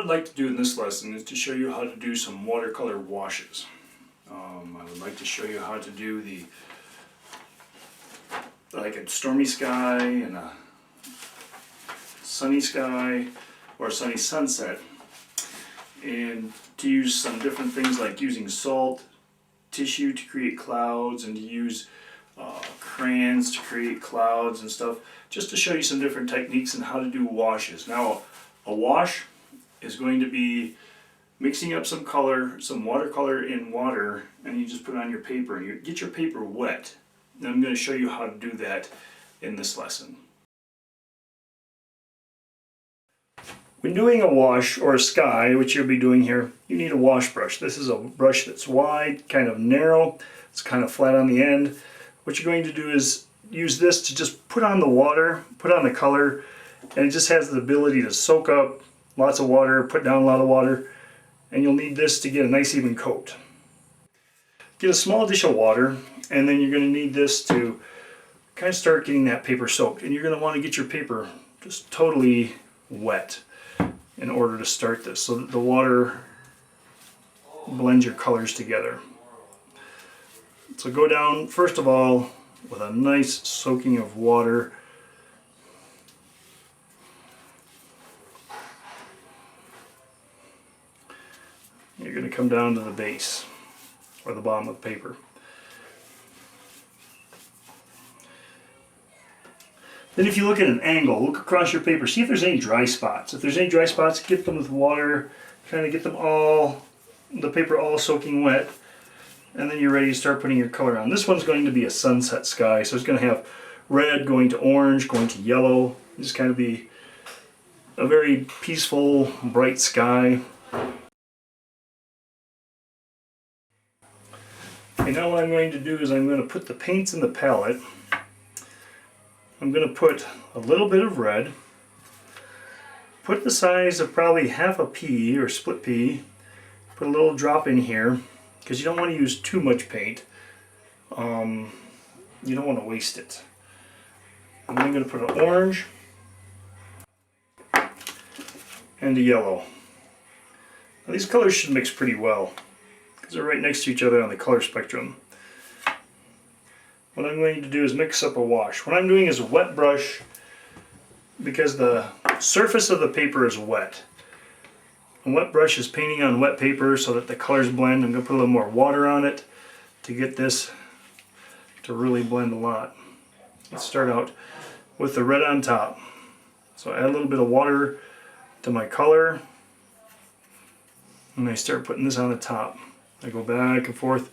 I'd like to do in this lesson is to show you how to do some watercolor washes. I would like to show you how to do like a stormy sky and a sunny sky or a sunny sunset, and to use some different things like using salt, tissue to create clouds, and to use crayons to create clouds and stuff, just to show you some different techniques and how to do washes. Now, a wash is going to be mixing up some color, some watercolor in water, and you just put it on your paper and you get your paper wet. And I'm going to show you how to do that in this lesson. When doing a wash or a sky, which you'll be doing here, you need a wash brush. This is a brush that's wide, kind of narrow, it's kind of flat on the end. What you're going to do is use this to just put on the water, put on the color, and it just has the ability to soak up lots of water, put down a lot of water, and you'll need this to get a nice even coat. Get a small dish of water, and then you're going to need this to kind of start getting that paper soaked. And you're going to want to get your paper just totally wet in order to start this, so that the water blends your colors together. So go down first of all with a nice soaking of water. You're going to come down to the base or the bottom of the paper. Then if you look at an angle, look across your paper, see if there's any dry spots. If there's any dry spots, get them with water, kind of get them all, the paper all soaking wet, and then you're ready to start putting your color on. This one's going to be a sunset sky, so it's going to have red going to orange, going to yellow. Just kind of be a very peaceful, bright sky. Okay, now what I'm going to do is I'm going to put the paints in the palette. I'm going to put a little bit of red, put the size of probably half a pea or split pea, put a little drop in here because you don't want to use too much paint. You don't want to waste it. And then I'm going to put an orange and a yellow. Now these colors should mix pretty well because they're right next to each other on the color spectrum. What I'm going to do is mix up a wash. What I'm doing is a wet brush because the surface of the paper is wet. A wet brush is painting on wet paper so that the colors blend. I'm going to put a little more water on it to get this to really blend a lot. Let's start out with the red on top. So add a little bit of water to my color, and I start putting this on the top. I go back and forth.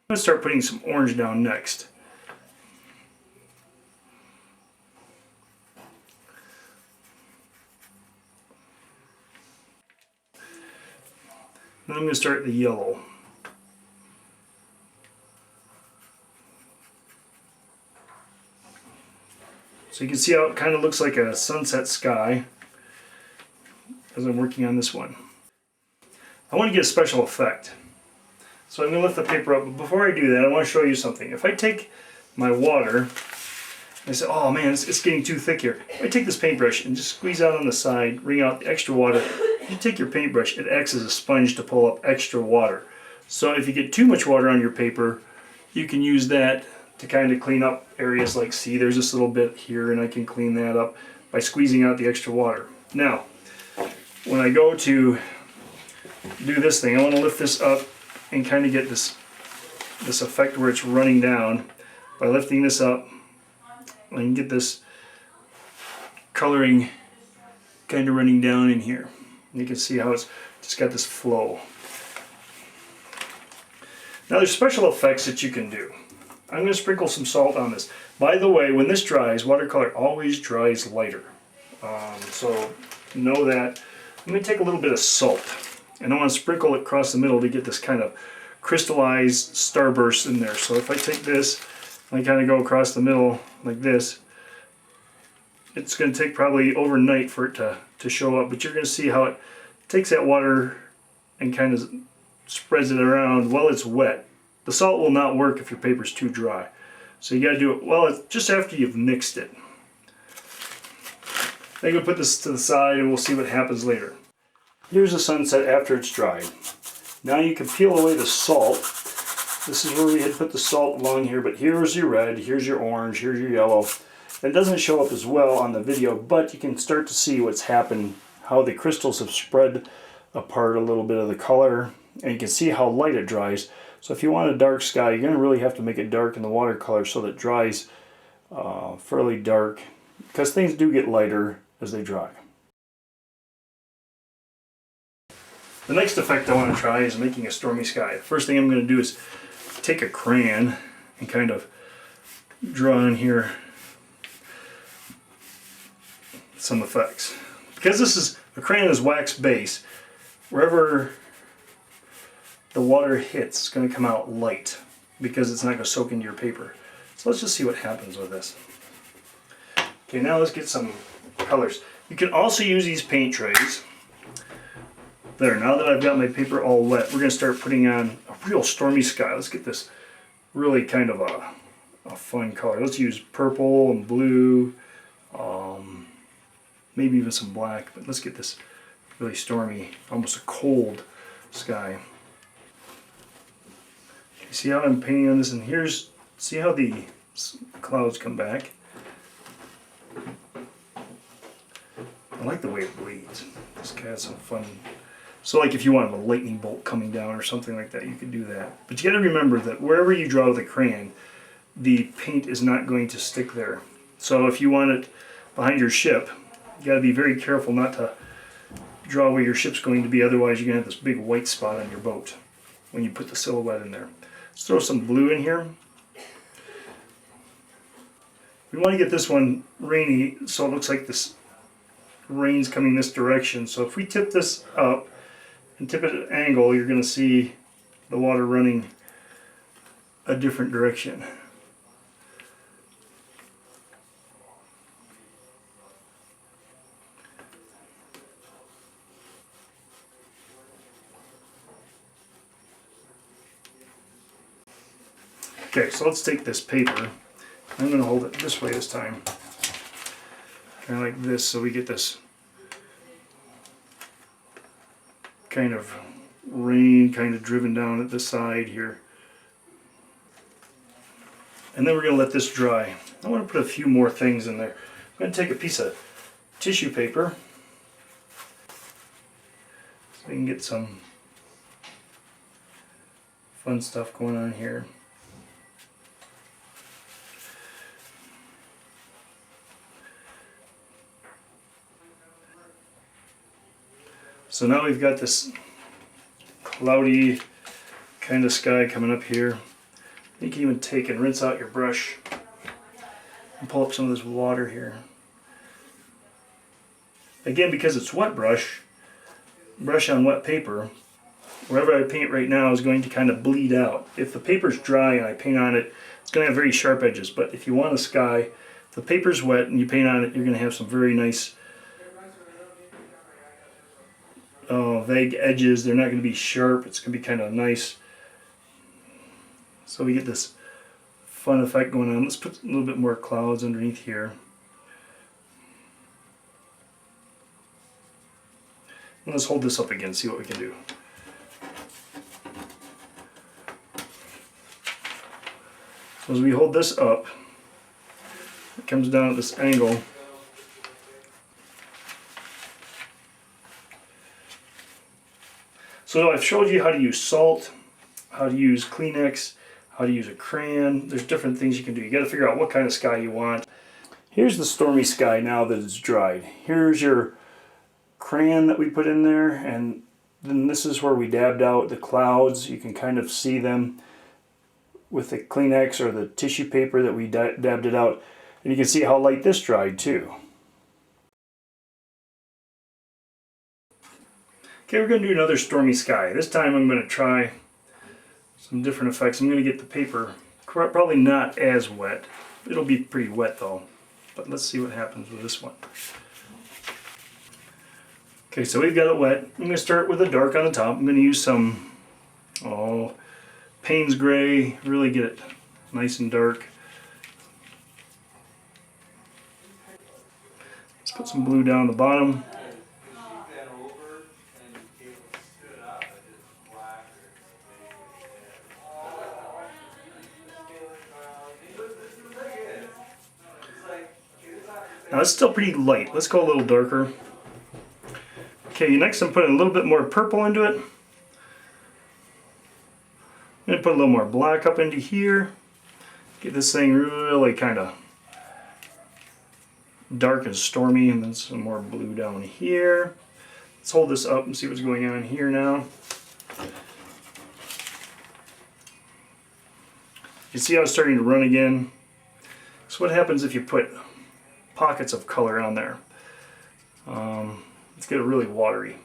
I'm going to start putting some orange down next. Then I'm going to start the yellow. So you can see how it kind of looks like a sunset sky as I'm working on this one. I want to get a special effect. So I'm going to lift the paper up, but before I do that I want to show you something. If I take my water, and I say, oh man, it's getting too thick here. If I take this paintbrush and just squeeze out on the side, wring out the extra water, you take your paintbrush, it acts as a sponge to pull up extra water. So if you get too much water on your paper, you can use that to kind of clean up areas like, see, there's this little bit here and I can clean that up by squeezing out the extra water. Now, when I go to do this thing, I want to lift this up and kind of get this effect where it's running down. By lifting this up, I can get this coloring kind of running down in here. You can see how it's just got this flow. Now there's special effects that you can do. I'm going to sprinkle some salt on this. By the way, when this dries, watercolor always dries lighter. So know that. I'm going to take a little bit of salt, and I want to sprinkle it across the middle to get this kind of crystallized starburst in there. So if I take this and I kind of go across the middle like this, it's going to take probably overnight for it to show up, but you're going to see how it takes that water and kind of spreads it around while it's wet. The salt will not work if your paper's too dry. So you got to do it well just after you've mixed it. I'm going to put this to the side and we'll see what happens later. Here's the sunset after it's dried. Now you can peel away the salt. This is where we had put the salt along here, but here's your red, here's your orange, here's your yellow. It doesn't show up as well on the video, but you can start to see what's happened, how the crystals have spread apart a little bit of the color, and you can see how light it dries. So if you want a dark sky, you're going to really have to make it dark in the watercolor so that it dries fairly dark, because things do get lighter as they dry. The next effect I want to try is making a stormy sky. The first thing I'm going to do is take a crayon and kind of draw in here some effects. Because the crayon is wax base, wherever the water hits, it's going to come out light because it's not going to soak into your paper. So let's just see what happens with this. Okay, now let's get some colors. You can also use these paint trays. There, now that I've got my paper all wet, we're going to start putting on a real stormy sky. Let's get this really kind of a fun color. Let's use purple and blue, maybe even some black, but let's get this really stormy, almost a cold sky. You see how I'm painting on this, and see how the clouds come back. I like the way it bleeds. This guy has some fun. So like if you wanted a lightning bolt coming down or something like that, you could do that. But you got to remember that wherever you draw with a crayon, the paint is not going to stick there. So if you want it behind your ship, you got to be very careful not to draw where your ship's going to be, otherwise you're going to have this big white spot on your boat when you put the silhouette in there. Let's throw some blue in here. We want to get this one rainy so it looks like this rain's coming this direction. So if we tip this up and tip it at an angle, you're going to see the water running a different direction. Okay, so let's take this paper. I'm going to hold it this way this time. Kind of like this, so we get this kind of rain kind of driven down at the side here. And then we're going to let this dry. I want to put a few more things in there. I'm going to take a piece of tissue paper so we can get some fun stuff going on here. So now we've got this cloudy kind of sky coming up here. You can even take and rinse out your brush and pull up some of this water here. Again, because it's wet brush on wet paper, wherever I paint right now is going to kind of bleed out. If the paper's dry and I paint on it, it's going to have very sharp edges. But if you want a sky, if the paper's wet and you paint on it, you're going to have some very nice vague edges. They're not going to be sharp. It's going to be kind of nice. So we get this fun effect going on. Let's put a little bit more clouds underneath here. And let's hold this up again, see what we can do. So as we hold this up, it comes down at this angle. So I've showed you how to use salt, how to use Kleenex, how to use a crayon. There's different things you can do. You got to figure out what kind of sky you want. Here's the stormy sky now that it's dried. Here's your crayon that we put in there, and then this is where we dabbed out the clouds. You can kind of see them with the Kleenex or the tissue paper that we dabbed it out. And you can see how light this dried too. Okay, we're going to do another stormy sky. This time I'm going to try some different effects. I'm going to get the paper probably not as wet. It'll be pretty wet though. But let's see what happens with this one. Okay, so we've got it wet. I'm going to start with a dark on the top. I'm going to use some Payne's Gray, really get it nice and dark. Let's put some blue down the bottom. Now it's still pretty light. Let's go a little darker. Okay, next I'm putting a little bit more purple into it. I'm going to put a little more black up into here. Get this thing really kind of dark and stormy, and then some more blue down here. Let's hold this up and see what's going on here now. You see how it's starting to run again? So what happens if you put pockets of color on there? Let's get it really watery.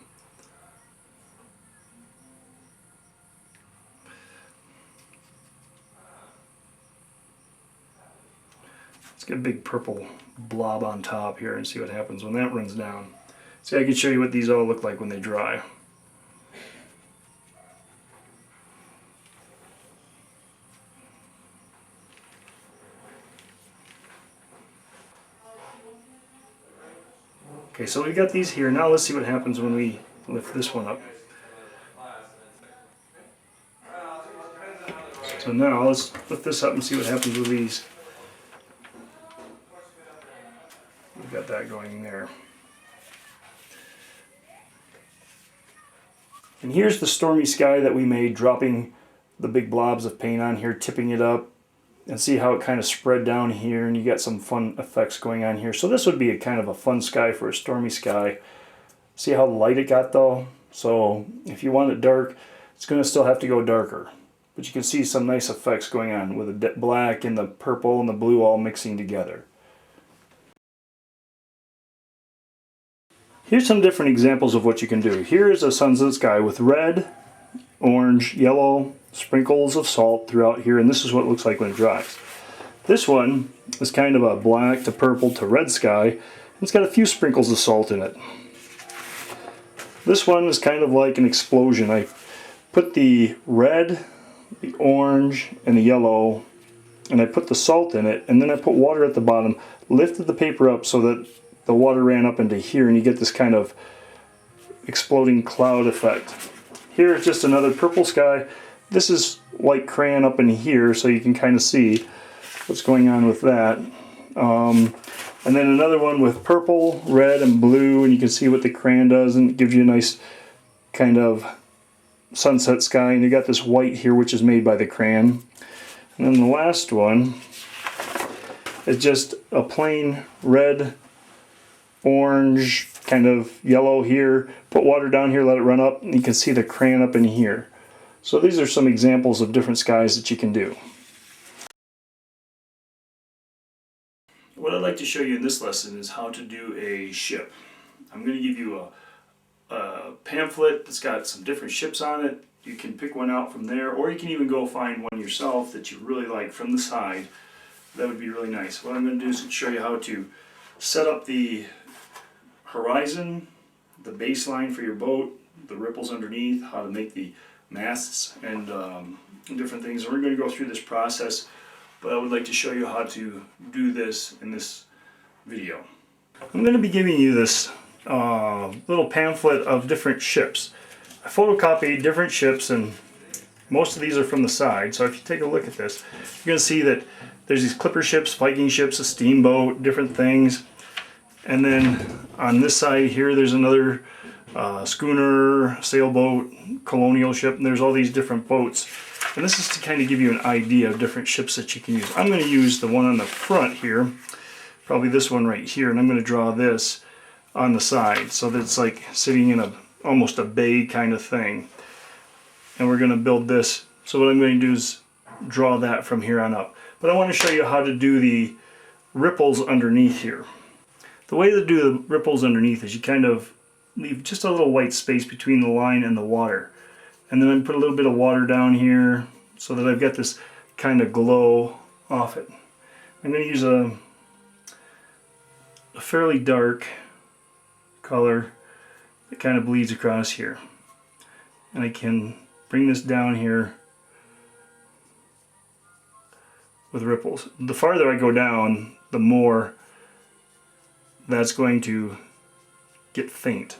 Let's get a big purple blob on top here and see what happens when that runs down. See, I can show you what these all look like when they dry. Okay, so we got these here. Now let's see what happens when we lift this one up. So now let's lift this up and see what happens with these. We've got that going there. And here's the stormy sky that we made, dropping the big blobs of paint on here, tipping it up, and see how it kind of spread down here, and you got some fun effects going on here. So this would be a kind of a fun sky for a stormy sky. See how light it got though? So if you want it dark, it's going to still have to go darker. But you can see some nice effects going on with the black and the purple and the blue all mixing together. Here's some different examples of what you can do. Here is a sunset sky with red, orange, yellow, sprinkles of salt throughout here, and this is what it looks like when it dries. This one is kind of a black to purple to red sky. It's got a few sprinkles of salt in it. This one is kind of like an explosion. I put the red, the orange, and the yellow, and I put the salt in it, and then I put water at the bottom, lifted the paper up so that the water ran up into here, and you get this kind of exploding cloud effect. Here is just another purple sky. This is white crayon up in here, so you can kind of see what's going on with that. And then another one with purple, red, and blue, and you can see what the crayon does, and it gives you a nice kind of sunset sky. And you got this white here, which is made by the crayon. And then the last one is just a plain red, orange, kind of yellow here. Put water down here, let it run up, and you can see the crayon up in here. So these are some examples of different skies that you can do. What I'd like to show you in this lesson is how to do a ship. I'm going to give you a pamphlet that's got some different ships on it. You can pick one out from there, or you can even go find one yourself that you really like from the side. That would be really nice. What I'm going to do is show you how to set up the horizon, the baseline for your boat, the ripples underneath, how to make the masts, and different things. We're going to go through this process, but I would like to show you how to do this in this video. I'm going to be giving you this little pamphlet of different ships. I photocopied different ships, and most of these are from the side. So if you take a look at this, you're going to see that there's these clipper ships, Viking ships, a steamboat, different things. And then on this side here, there's another schooner, sailboat, colonial ship, and there's all these different boats. And this is to kind of give you an idea of different ships that you can use. I'm going to use the one on the front here, probably this one right here, and I'm going to draw this on the side so that it's like sitting in almost a bay kind of thing. And we're going to build this. So what I'm going to do is draw that from here on up. But I want to show you how to do the ripples underneath here. The way to do the ripples underneath is you kind of leave just a little white space between the line and the water. And then I put a little bit of water down here so that I've got this kind of glow off it. I'm going to use a fairly dark color that kind of bleeds across here. And I can bring this down here with ripples. The farther I go down, the more that's going to get faint.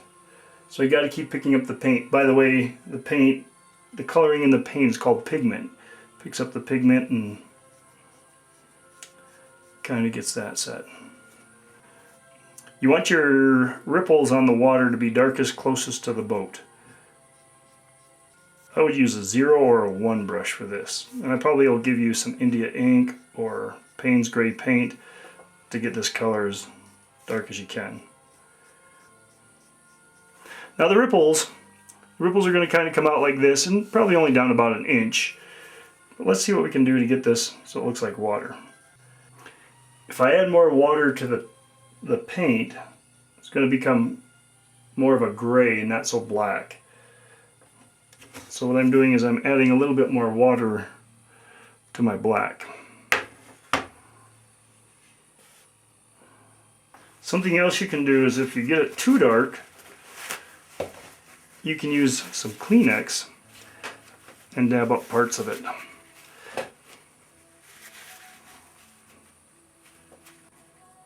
So you got to keep picking up the paint. By the way, the coloring in the paint is called pigment. Picks up the pigment and kind of gets that set. You want your ripples on the water to be darkest closest to the boat. I would use a 0 or a 1 brush for this. And I probably will give you some India ink or Payne's gray paint to get this color as dark as you can. Now the ripples are going to kind of come out like this and probably only down about an inch. But let's see what we can do to get this so it looks like water. If I add more water to the paint, it's going to become more of a gray and not so black. So what I'm doing is I'm adding a little bit more water to my black. Something else you can do is if you get it too dark, you can use some Kleenex and dab up parts of it.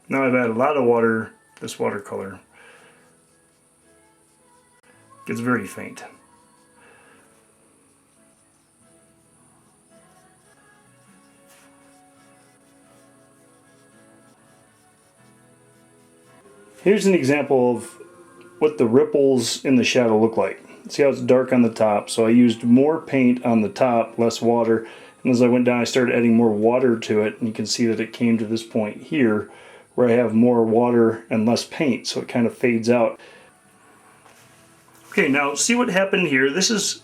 Now I've added a lot of water. This watercolor gets very faint. Here's an example of what the ripples in the shadow look like. See how it's dark on the top, so I used more paint on the top, less water, and as I went down I started adding more water to it, and you can see that it came to this point here where I have more water and less paint, so it kind of fades out. Okay, now see what happened here. This is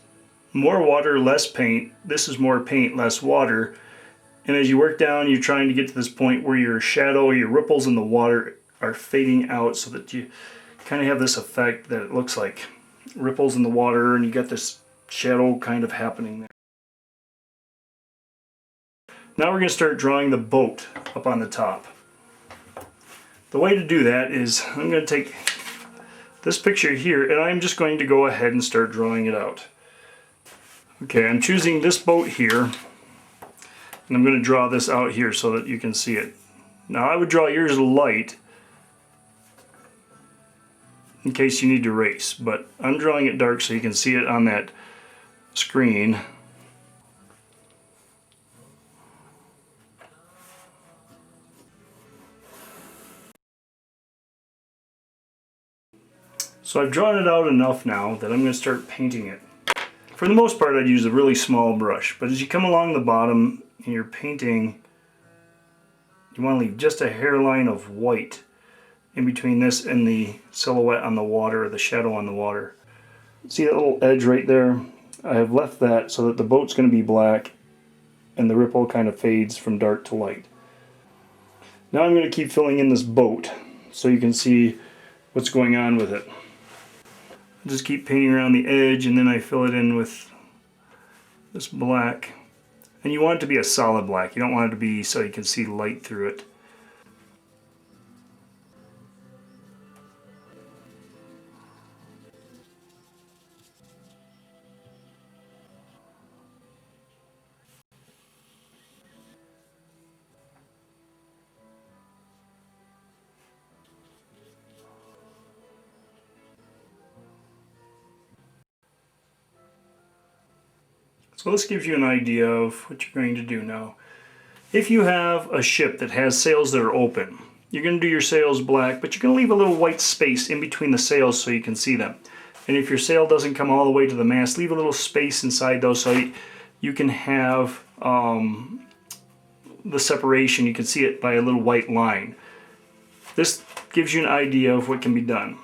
more water, less paint. This is more paint, less water. And as you work down, you're trying to get to this point where your shadow, your ripples in the water are fading out so that you kind of have this effect that it looks like ripples in the water and you got this shadow kind of happening there. Now we're going to start drawing the boat up on the top. The way to do that is I'm going to take this picture here and I'm just going to go ahead and start drawing it out. Okay, I'm choosing this boat here and I'm going to draw this out here so that you can see it. Now I would draw yours light in case you need to erase, but I'm drawing it dark so you can see it on that screen. So I've drawn it out enough now that I'm going to start painting it. For the most part I'd use a really small brush, but as you come along the bottom and you're painting, you want to leave just a hairline of white in between this and the silhouette on the water, or the shadow on the water. See that little edge right there? I have left that so that the boat's going to be black and the ripple kind of fades from dark to light. Now I'm going to keep filling in this boat so you can see what's going on with it. I just keep painting around the edge and then I fill it in with this black. And you want it to be a solid black. You don't want it to be so you can see light through it. So this gives you an idea of what you're going to do now. If you have a ship that has sails that are open, you're going to do your sails black, but you're going to leave a little white space in between the sails so you can see them. And if your sail doesn't come all the way to the mast, leave a little space inside those so you can have the separation. You can see it by a little white line. This gives you an idea of what can be done.